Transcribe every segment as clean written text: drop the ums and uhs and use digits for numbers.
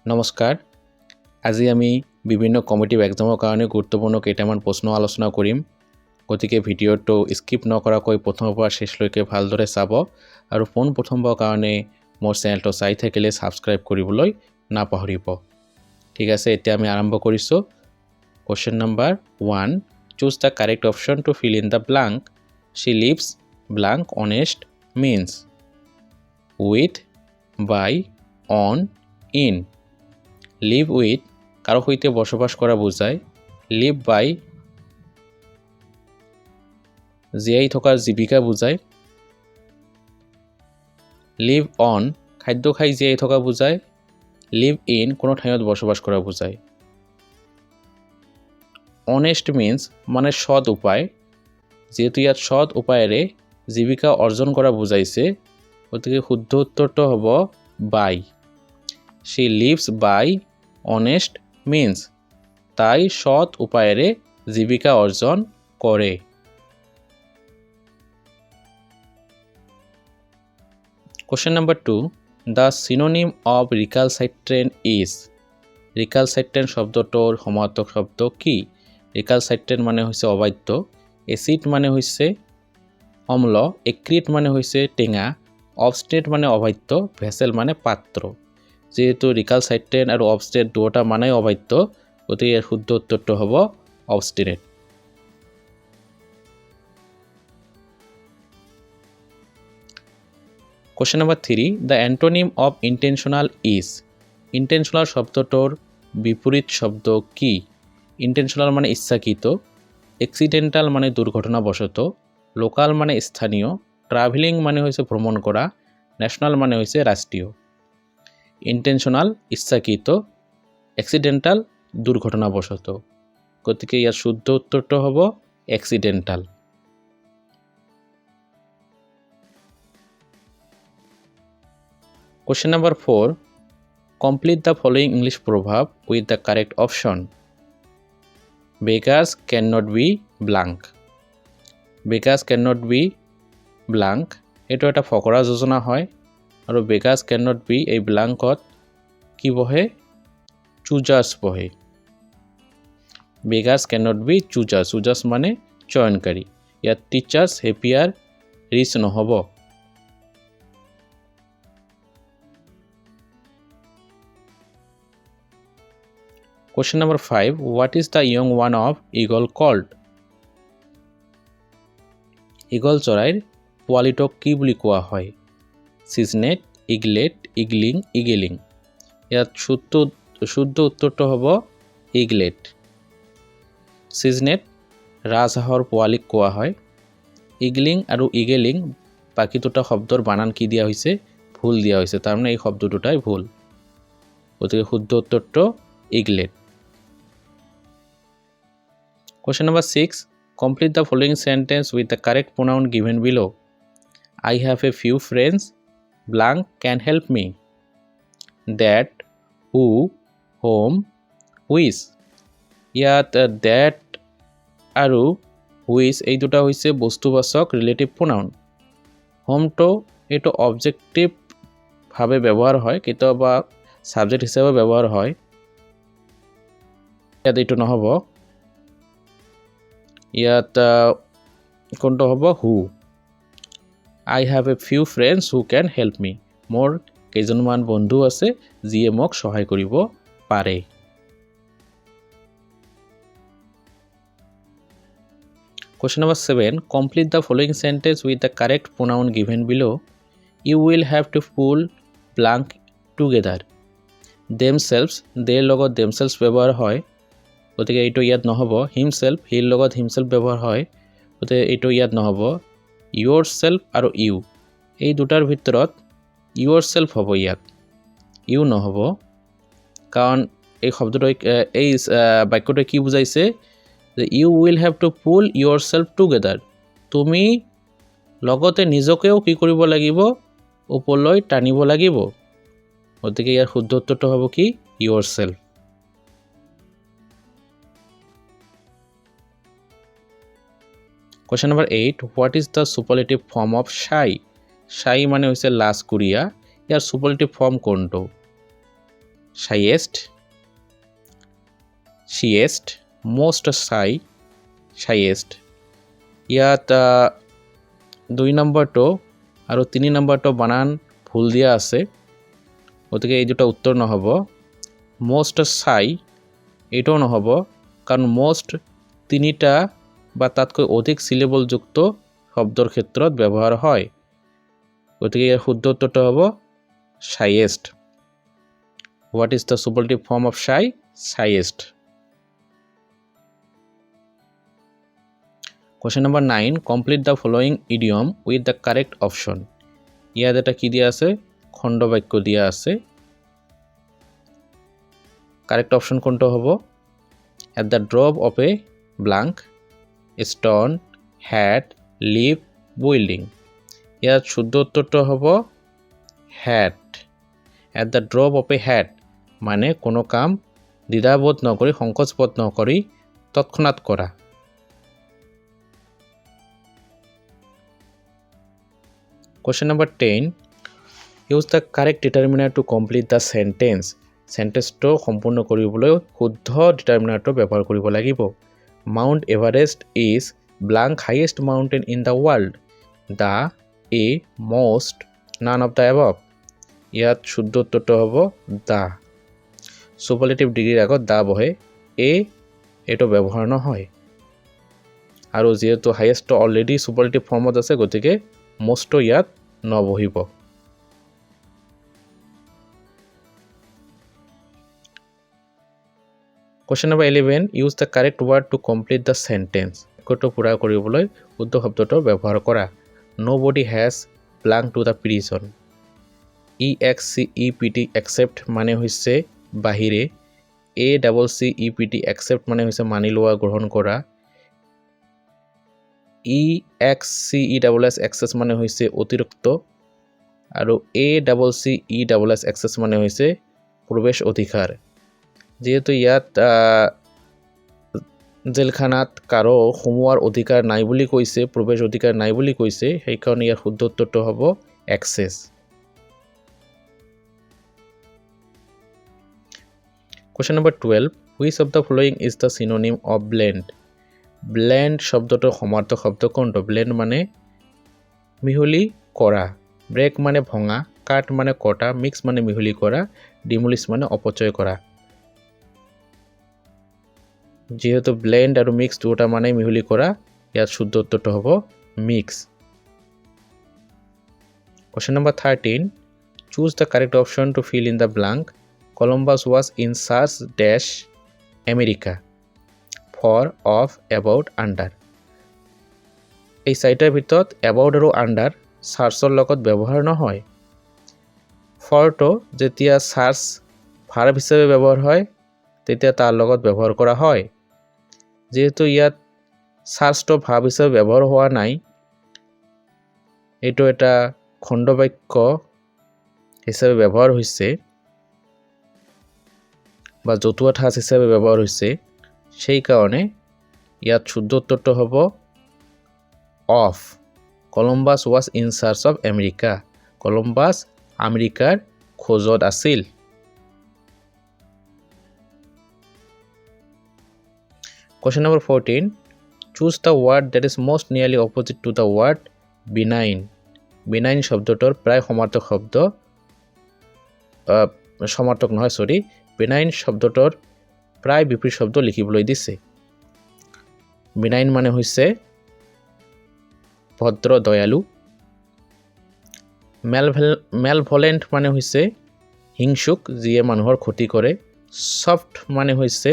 নমস্কাৰ। আজি আমি বিভিন্ন কম্পিটিটিভ এক্সামৰ কাৰণে গুৰুত্বপূৰ্ণ কেইটামান প্ৰশ্ন আলোচনা কৰিম। গতিকে ভিডিঅ'টো স্কিপ নকৰাকৈ প্ৰথমৰ পৰা শেষলৈকে ভালদৰে চাব আৰু প্ৰথমবাৰৰ কাৰণে মোৰ চেনেলটো চাই থাকিলে ছাবস্ক্ৰাইব কৰিবলৈ নাপাহৰিব। ঠিক আছে, এতিয়া আমি আৰম্ভ কৰিছোঁ। Question number 1, choose the correct option to fill in the blank. She lives blank honest means with, by, on, in. Live with কাৰো সৈতে বসবাস কৰা বুজায়। লিভ বাই জীয়াই থকাৰ জীৱিকা বুজায়। লিভ অন খাদ্য খাই জীয়াই থকা বুজায়। লিভ ইন কোনো ঠাইত বসবাস কৰা বুজায়। অনেষ্ট মিন্স মানে সৎ উপায়, যেহেতু ইয়াত সৎ উপায়েৰে জীৱিকা অৰ্জন কৰা বুজাইছে, গতিকে শুদ্ধ উত্তৰটো হ'ব বাই। She lives by honest means. তাই সৎ উপায়েৰে জীৱিকা অৰ্জন কৰে। Question number 2, the synonym of recalcitrant is. recalcitrant শব্দটোৰ সমাৰ্থক শব্দ কি? recalcitrant মানে হৈছে অবাধ্য, এচিড মানে হৈছে অম্ল, এক্ৰিট মানে হৈছে টেঙা, অবষ্টেট মানে অবাধ্য, ভেসেল মানে পাত্ৰ। যেহেতু ৰিকালচাইট্ৰেণ্ট আৰু অবষ্টেট দুয়োটা মানেই অবাধ্য, গতিকে ইয়াৰ শুদ্ধ উত্তৰটো হ'ব obstinate. Question number 3, the antonym of intentional is. Intentional শব্দটোৰ বিপৰীত শব্দ কি? ইণ্টেনশ্যনাল মানে ইচ্ছাকৃত, এক্সিডেণ্টাল মানে দুৰ্ঘটনাবশত, লোকাল মানে স্থানীয়, ট্ৰাভেলিং মানে হৈছে ভ্ৰমণ কৰা, নেশ্যনেল মানে হৈছে ৰাষ্ট্ৰীয়। ইণ্টেনশ্যনাল ইচ্ছাকৃত, এক্সিডেণ্টাল দুৰ্ঘটনাবশত, গতিকে ইয়াৰ শুদ্ধ উত্তৰটো হ'ব এক্সিডেণ্টাল। Question number 4, complete the following English proverb with the correct option. Beggars cannot be blank. Beggars cannot be blank এইটো এটা ফকৰা যোজনা হয়, আৰু বেগাৰ্ছ কেন নট বি এই ব্লাংকত কি বহে? চুজাৰ্ছ বহে। বেগাৰ্ছ কেন নট বি চুজাৰ্ছ, চুজাৰ্ছ মানে চয়নকাৰী। ইয়াত টিচাৰ্ছ হেপিয়াৰ ৰিচ নহ'ব। Question number 5, what is the young one of eagle called? Eagle চৰাইৰ পোৱালিটোক কি বুলি কোৱা হয়? চিজনেট, ইগলেট, ইগলিং, ইগেলিং। ইয়াত শুদ্ধ উত্তৰটো হ'ব ইগলেট। চিজনেট ৰাজহাঁহৰ পোৱালিক কোৱা হয়। ইগলিং আৰু ইগেলিং বাকী দুটা শব্দৰ বানান কি দিয়া হৈছে? ভুল দিয়া হৈছে, তাৰমানে এই শব্দ দুটাই ভুল, গতিকে শুদ্ধ উত্তৰটো ইগলেট। Question number 6, complete the following sentence with the correct pronoun given below. I have a few friends blank can help me. That, who, whom, which. ইয়াত that আৰু which এই দুটা হৈছে বস্তুবাচক ৰিলেটিভ pronoun. হোমটো এইটো অবজেক্টিভ ভাৱে ব্যৱহাৰ হয়, কেতিয়াবা সাবজেক্ট হিচাপে ব্যৱহাৰ হয়, ইয়াত এইটো নহ'ব। ইয়াত কোনটো হ'ব? হু। I have a few friends who can help me. মোৰ কেইজনমান বন্ধু আছে যিয়ে মোক সহায় কৰিব পাৰে। Question number 7, complete the following sentence with the correct pronoun given below. You will have to pull blank together. Themselves, their লগত themselves ব্যৱহাৰ হয়, গতিকে এইটো ইয়াত নহ'ব। হিমছেল্ফ, হিৰ লগত হিমছেল্ফ ব্যৱহাৰ হয়, গতিকে এইটো ইয়াত নহ'ব। ইয়ৰ চেল্ফ আৰু ইউ এই দুটাৰ ভিতৰত ইয়ৰ চেল্ফ হ'ব, ইয়াত ইউ নহ'ব, কাৰণ এই শব্দটো এই বাক্যটোৱে কি বুজাইছে? যে you will have to pull yourself together, তুমি লগতে নিজকেও কি কৰিব লাগিব? ওপৰলৈ টানিব লাগিব, গতিকে ইয়াৰ শুদ্ধ উত্তৰটো হ'ব কি? ইয়ৰ self. Question number 8, what is the superlative form of shy? Shy মানে হৈছে লাজকুৰীয়া, ইয়াৰ superlative form কোনটো? shyest, shyest, most shy, shyest. ইয়াত 2 নম্বৰটো আৰু 3 নম্বৰটো বানান ভুল দিয়া আছে, গতিকে এই দুটা উত্তৰ নহ'ব। most shy এইটোও নহ'ব, কাৰণ most তিনিটা বা তাতকৈ অধিক চিলেবলযুক্ত শব্দৰ ক্ষেত্ৰত ব্যৱহাৰ হয়, গতিকে ইয়াৰ শুদ্ধ উত্তৰটো হ'ব shyest. What is the superlative form of shy? Shyest. Question number 9. Complete the following idiom with the correct option. ইয়াত এটা কি দিয়া আছে? খণ্ড বাক্য দিয়া আছে। কারেক্ট অপশন কোনটো হ'ব? At the drop of a blank, stone, hat, leaf, building. ইয়াত শুদ্ধ উত্তৰটো হ'ব hat. At the drop of a hat মানে কোনো কাম দ্বিধাবোধ নকৰি, সংকোচবোধ নকৰি তৎক্ষণাৎ কৰা। Question number 10. Use the correct determiner to complete the sentence. সেন্টেন্সটো সম্পূৰ্ণ কৰিবলৈ শুদ্ধ ডিটাৰমিনাৰটো ব্যৱহাৰ কৰিব লাগিব। Mount Everest is blank highest mountain in the world. The a most none of the above. ইয়াত শুদ্ধ উত্তৰটো হ'ব the. সুপাৰলেটিভ ডিগ্ৰীৰ আগত the বহে, a এইটো ব্যৱহাৰ নহয়, আৰু যিহেতু হাইয়েষ্টটো অলৰেডি সুপাৰলেটিভ ফৰ্মত আছে, গতিকে মোষ্টটো ইয়াত নবহিব। Question number 11. Use the correct word to complete the sentence. বাক্যটো পূৰা কৰিবলৈ শুদ্ধ শব্দটো ব্যৱহাৰ কৰা। Nobody has belonged to the prison. EXCEPT accept মানে হৈছে বাহিৰে, ACCEPT accept মানে হৈছে মানি লোৱা, গ্ৰহণ কৰা, EXCESS access মানে হৈছে অতিৰিক্ত, আৰু ACCESS access মানে হৈছে প্ৰৱেশ অধিকাৰ। যেহেতু ইয়াত জেলখানাত কাৰো সোমোৱাৰ অধিকাৰ নাই বুলি কৈছে, প্ৰৱেশ অধিকাৰ নাই বুলি কৈছে, সেইকাৰণে ইয়াৰ শুদ্ধ উত্তৰটো হ'ব access. Question number 12. Which of the following is the synonym of blend? Blend শব্দটোৰ সমাৰ্থক শব্দ কোনটো? Blend মানে মিহলি কৰা, break মানে ভঙা, cut মানে কটা, mix মানে মিহলি কৰা, demolish মানে অপচয় কৰা। যেহেতু ব্লেন্ড আৰু মিক্স দুটা মানে মিহলি কৰা, ইয়াত শুদ্ধ উত্তৰটো হ'ব mix. Question number 13. Choose the correct option to fill in the blank. Columbus was in search dash America. For, of, about, under. এই চাৰিটাৰ ভিতৰত about আৰু under সাৰ্চৰ লগত ব্যৱহাৰ নহয়। ফৰটো যেতিয়া সাৰ্চ ভাৰ্ব হিচাপে ব্যৱহাৰ হয়, তেতিয়া তাৰ লগত ব্যৱহাৰ কৰা হয়। যেহেতু ইয়াত সাৰ্চটো ভাৰ্ব হিচাপে ব্যৱহাৰ হোৱা নাই, এইটো এটা খণ্ড বাক্য হিচাপে ব্যৱহাৰ হৈছে বা জতুৱা ঠাঁচ হিচাপে ব্যৱহাৰ হৈছে, সেই কাৰণে ইয়াত শুদ্ধ উত্তৰটো হ'ব অফ। Columbus was in search of America. Columbus আমেৰিকাৰ খোজত আছিল। Question number 14. Choose the word that is most nearly opposite to the word benign. Benign শব্দটোৰ প্ৰায় সমাৰ্থক শব্দ, সমাৰ্থক নহয়, সৰি, benign শব্দটোৰ প্ৰায় বিপৰীত শব্দ লিখিবলৈ দিছে। benign মানে হৈছে ভদ্ৰ, দয়ালু। malevolent মানে হৈছে হিংসুক, যিয়ে মানুহৰ ক্ষতি কৰে। soft মানে হৈছে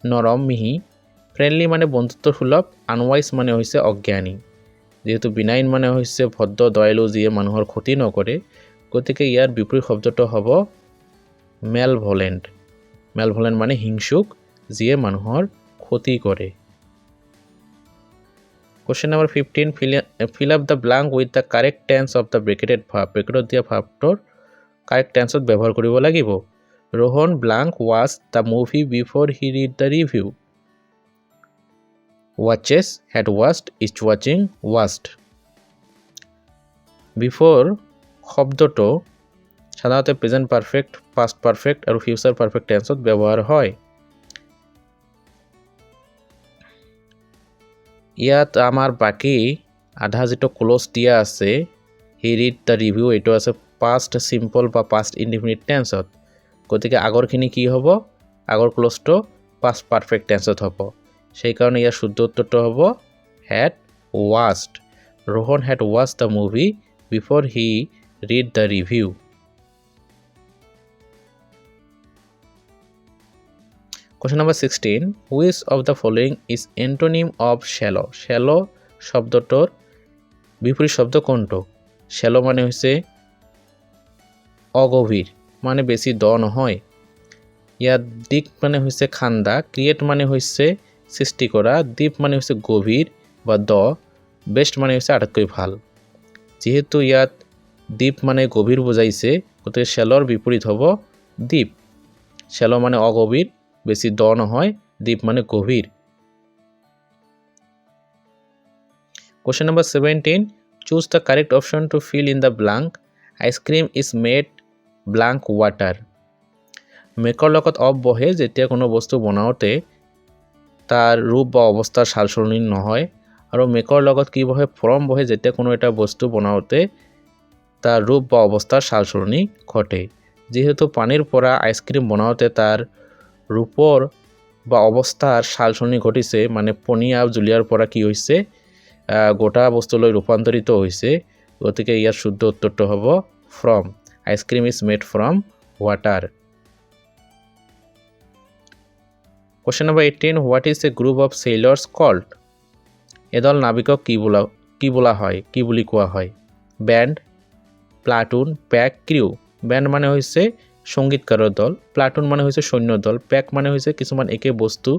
নৰম, মিহি। ফ্ৰেণ্ডলি মানে বন্ধুত্বসুলভ। আনৱাইজ মানে হৈছে অজ্ঞানী। যেহেতু benign মানে হৈছে ভদ্ৰ, দয়ালু, যিয়ে মানুহৰ ক্ষতি নকৰে, গতিকে ইয়াৰ বিপৰীত শব্দটো হ'ব malevolent. malevolent মানে হিংসুক, যিয়ে মানুহৰ ক্ষতি কৰে। Question number 15. Fill up the blank with the correct tense of the bracketed verb. ব্ৰেকেটত দিয়া ভাৰ্বটোৰ কাৰেক্ট টেন্সত ব্যৱহাৰ কৰিব লাগিব। Rohan blank watched the movie before he read the review. Watches, had watched, is watching, watched. Before শব্দটো সাধাৰণতে present perfect, past perfect আৰু future perfect টেন্সত ব্যৱহাৰ হয়। ইয়াত আমাৰ বাকী আধা যিটো ক্লজ দিয়া আছে, হি ৰিড দ্য ৰিভিউ, এইটো আছে পাষ্ট চিম্পল বা পাষ্ট ইনডিফিনিট টেন্সত। গতিকে আগৰখিনি কি হ'ব? আগৰ ক্লজটো পাষ্ট পাৰফেক্ট টেন্সত হ'ব। সেইকাৰণে ইয়াৰ শুদ্ধ উত্তৰটো হ'ব had watched. Rohan had watched the movie before he read the review. Question number 16. Which of the following is antonym of shallow? Shallow শব্দটোৰ বিপৰীত শব্দ কোনটো? shallow মানে হৈছে অগভীৰ, মানে বেছি দ নহয়। ইয়াত dig মানে হৈছে খান্দা, create মানে হৈছে সৃষ্টি কৰা, deep মানে হৈছে গভীৰ বা দ, বেষ্ট মানে হৈছে আটাইতকৈ ভাল। যেহেতু ইয়াত deep মানে গভীৰ বুজাইছে, গতিকে shallow বিপৰীত হ'ব deep। shallow মানে অগভীৰ, বেছি দ নহয়, deep মানে গভীৰ। Question number 17. Choose the correct option to fill in the blank. Ice cream is made blank water. মেকৰ লগত অফ বহে যেতিয়া কোনো বস্তু বনাওঁতে তাৰ ৰূপ বা অৱস্থাৰ সালসলনি নহয়, আৰু মেকৰ লগত কি বহে? ফ্ৰম বহে যেতিয়া কোনো এটা বস্তু বনাওঁতে তাৰ ৰূপ বা অৱস্থাৰ সালসলনি ঘটে। যেহেতু পানীৰ পৰা আইচক্ৰীম বনাওঁতে তাৰ ৰূপৰ বা অৱস্থাৰ সালসলনি ঘটিছে, মানে পনীয়া জুলীয়াৰ পৰা কি হৈছে? গোটা বস্তুলৈ ৰূপান্তৰিত হৈছে। গতিকে ইয়াৰ শুদ্ধ উত্তৰটো হ'ব from. Ice cream is made from water. Question number 18. What is a group of sailors called? এদল নাবিকক কি বোলা হয়, কি বুলি কোৱা হয়? Band, platoon, pack, crew. Band মানে হৈছে সংগীতকাৰৰ দল, প্লাটুন মানে হৈছে সৈন্য দল, প্যাক মানে হৈছে কিছুমান একে বস্তু,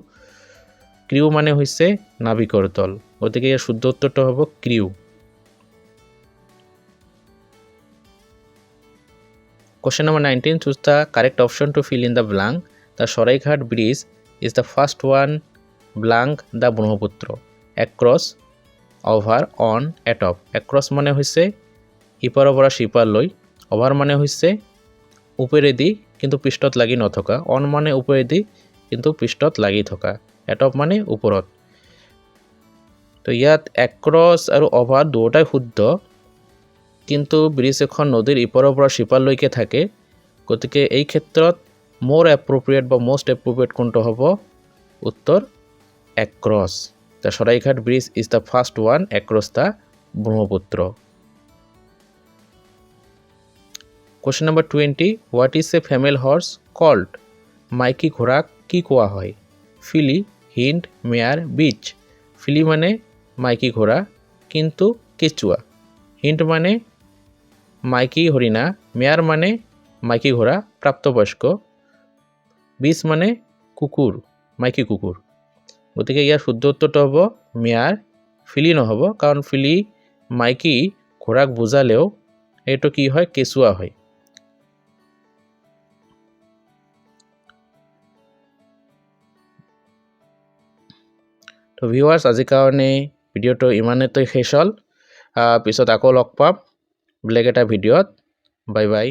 ক্রিউ মানে হৈছে নাবিকৰ দল। গতিকে ইয়াৰ শুদ্ধ উত্তৰটো হ'ব crew. Question number 19. Choose the correct option to fill in the blank. The Saraighat Bridge is the first one blank the Brahmaputra. Across, over, on, atop. Across মানে হৈছে ইপাৰৰ পৰা সিপাৰলৈ, over মানে হৈছে ওপৰেদি কিন্তু পৃষ্ঠত লাগি নথকা, on মানে ওপৰেদি কিন্তু পৃষ্ঠত লাগি থকা, atop মানে ওপৰত। তো ইয়াত across আৰু over দুয়োটাই শুদ্ধ, কিন্তু ব্ৰিজ এখন নদীৰ ইপাৰৰ পৰা সিপাৰলৈকে থাকে। গতিকে এই ক্ষেত্ৰত more appropriate বা most appropriate কোনটো হ'ব? উত্তৰ across. The Saraighat Bridge is the first one across the Brahmaputra. Question number 20. What is a female horse called? মাইকী ঘোড়াক কি কোৱা হয়? ফিলি, হিন্ড, মেয়াৰ, বিচ। ফিলি মানে মাইকী ঘোড়া কিন্তু কেঁচুৱা, হিন্ড মানে মাইকী হৰিণা, মেয়াৰ মানে মাইকী ঘোড়া প্ৰাপ্তবয়স্ক, বিচ মানে কুকুৰ, মাইকী কুকুৰ। গতিকে ইয়াৰ শুদ্ধ উত্তৰটো হ'ব মেয়াৰ, ফিলি নহ'ব, কাৰণ ফিলি মাইকী ঘোড়াক বুজালেও এইটো কি হয়? কেঁচুৱা হয়। তো ভিউৱাৰ্ছ, আজিৰ কাৰণে ভিডিঅ'টো ইমানেই শেষ হ'ল। পিছত আকৌ লগ পাম বেলেগ এটা ভিডিঅ'ত। Bye bye.